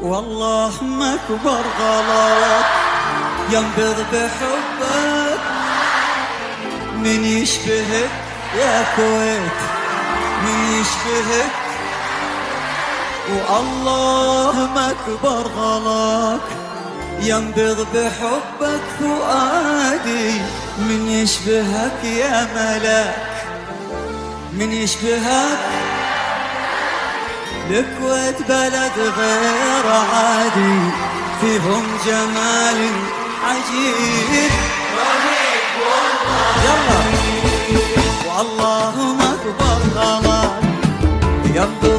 والله ما كبر غلط ينبض بحبك، من يشبهك يا كويت من يشبهك. والله ما كبر غلط ينبض بحبك فؤادي، من يشبهك يا ملاك من يشبهك. الكويت بلد غير عادي فيهم جمال عجيب رهيب والله. يلا والله ما كبر غلط ينبض